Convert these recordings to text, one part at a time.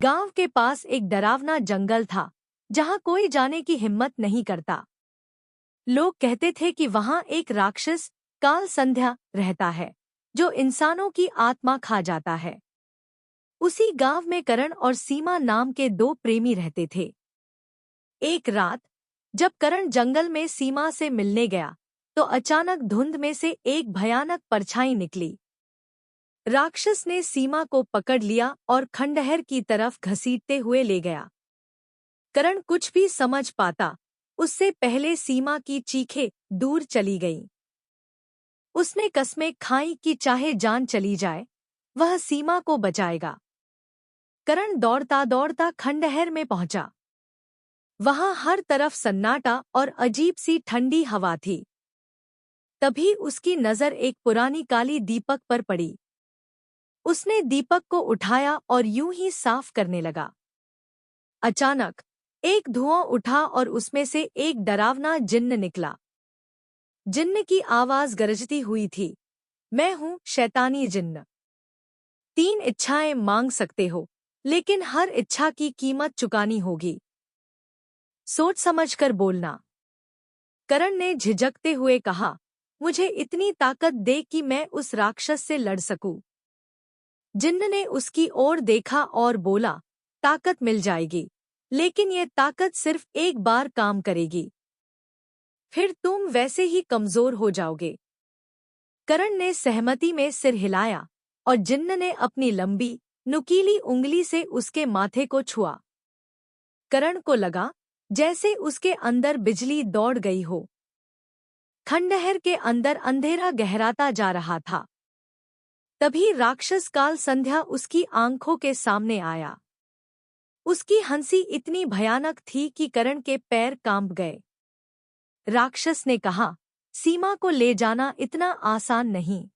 गांव के पास एक डरावना जंगल था जहां कोई जाने की हिम्मत नहीं करता। लोग कहते थे कि वहां एक राक्षस काल संध्या रहता है जो इंसानों की आत्मा खा जाता है। उसी गांव में करण और सीमा नाम के दो प्रेमी रहते थे। एक रात जब करण जंगल में सीमा से मिलने गया तो अचानक धुंध में से एक भयानक परछाई निकली। राक्षस ने सीमा को पकड़ लिया और खंडहर की तरफ घसीटते हुए ले गया। करण कुछ भी समझ पाता उससे पहले सीमा की चीखें दूर चली गईं। उसने कस्में खाई कि चाहे जान चली जाए वह सीमा को बचाएगा। करण दौड़ता दौड़ता खंडहर में पहुंचा। वहां हर तरफ सन्नाटा और अजीब सी ठंडी हवा थी। तभी उसकी नजर एक पुरानी काली दीपक पर पड़ी। उसने दीपक को उठाया और यूं ही साफ करने लगा। अचानक एक धुआं उठा और उसमें से एक डरावना जिन्न निकला। जिन्न की आवाज गरजती हुई थी, मैं हूं शैतानी जिन्न। 3 इच्छाएं मांग सकते हो, लेकिन हर इच्छा की कीमत चुकानी होगी। सोच समझकर बोलना। करण ने झिझकते हुए कहा, मुझे इतनी ताकत दे कि मैं उस राक्षस से लड़ सकूं। जिन्न ने उसकी ओर देखा और बोला, ताकत मिल जाएगी, लेकिन ये ताकत सिर्फ एक बार काम करेगी। फिर तुम वैसे ही कमजोर हो जाओगे। करण ने सहमति में सिर हिलाया और जिन्न ने अपनी लंबी, नुकीली उंगली से उसके माथे को छुआ। करण को लगा जैसे उसके अंदर बिजली दौड़ गई हो। खंडहर के अंदर अंधेरा गहराता जा रहा था। तभी राक्षस काल संध्या उसकी आंखों के सामने आया। उसकी हंसी इतनी भयानक थी कि करण के पैर कांप गए। राक्षस ने कहा, सीमा को ले जाना इतना आसान नहीं।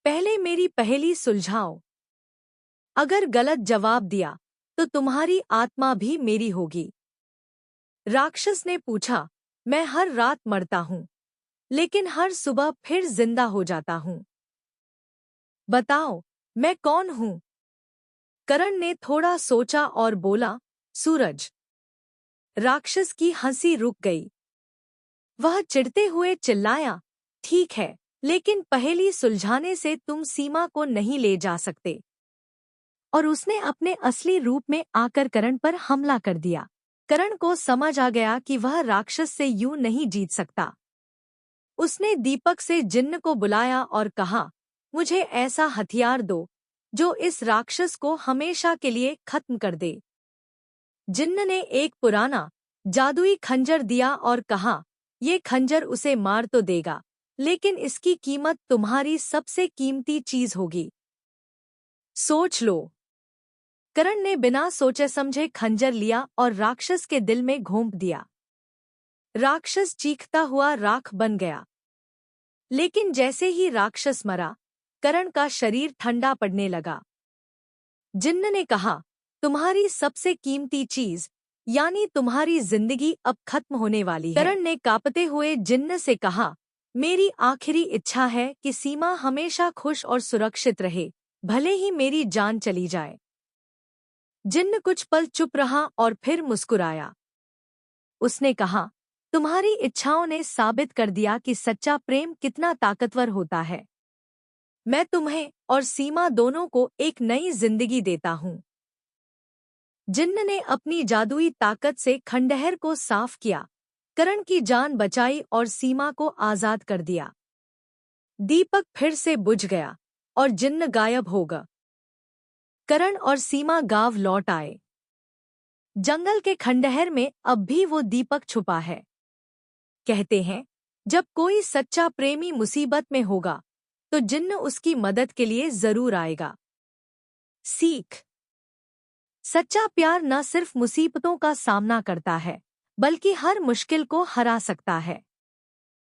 पहले मेरी पहेली सुलझाओ। अगर गलत जवाब दिया तो तुम्हारी आत्मा भी मेरी होगी। राक्षस ने पूछा, मैं हर रात मरता हूं, लेकिन हर सुबह फिर जिंदा हो जाता हूं। बताओ, मैं कौन हूं? करण ने थोड़ा सोचा और बोला, सूरज। राक्षस की हंसी रुक गई। वह चिढ़ते हुए चिल्लाया, ठीक है, लेकिन पहेली सुलझाने से तुम सीमा को नहीं ले जा सकते। और उसने अपने असली रूप में आकर करण पर हमला कर दिया। करण को समझ आ गया कि वह राक्षस से यूं नहीं जीत सकता। उसने दीपक से जिन्न को बुलाया और कहा, मुझे ऐसा हथियार दो जो इस राक्षस को हमेशा के लिए खत्म कर दे। जिन्न ने एक पुराना जादुई खंजर दिया और कहा, ये खंजर उसे मार तो देगा, लेकिन इसकी कीमत तुम्हारी सबसे कीमती चीज होगी। सोच लो। करण ने बिना सोचे समझे खंजर लिया और राक्षस के दिल में घोंप दिया। राक्षस चीखता हुआ राख बन गया। लेकिन जैसे ही राक्षस मरा, करण का शरीर ठंडा पड़ने लगा। जिन्न ने कहा, तुम्हारी सबसे कीमती चीज यानी तुम्हारी जिंदगी अब खत्म होने वाली है। करण ने कांपते हुए जिन्न से कहा, मेरी आखिरी इच्छा है कि सीमा हमेशा खुश और सुरक्षित रहे, भले ही मेरी जान चली जाए। जिन्न कुछ पल चुप रहा और फिर मुस्कुराया। उसने कहा, तुम्हारी इच्छाओं ने साबित कर दिया कि सच्चा प्रेम कितना ताकतवर होता है। मैं तुम्हें और सीमा दोनों को एक नई जिंदगी देता हूँ। जिन्न ने अपनी जादुई ताकत से खंडहर को साफ किया, करण की जान बचाई और सीमा को आजाद कर दिया। दीपक फिर से बुझ गया और जिन्न गायब हो गया। करण और सीमा गांव लौट आए। जंगल के खंडहर में अब भी वो दीपक छुपा है। कहते हैं, जब कोई सच्चा प्रेमी मुसीबत में होगा तो जिन्न उसकी मदद के लिए जरूर आएगा। सीख। सच्चा प्यार न सिर्फ मुसीबतों का सामना करता है, बल्कि हर मुश्किल को हरा सकता है।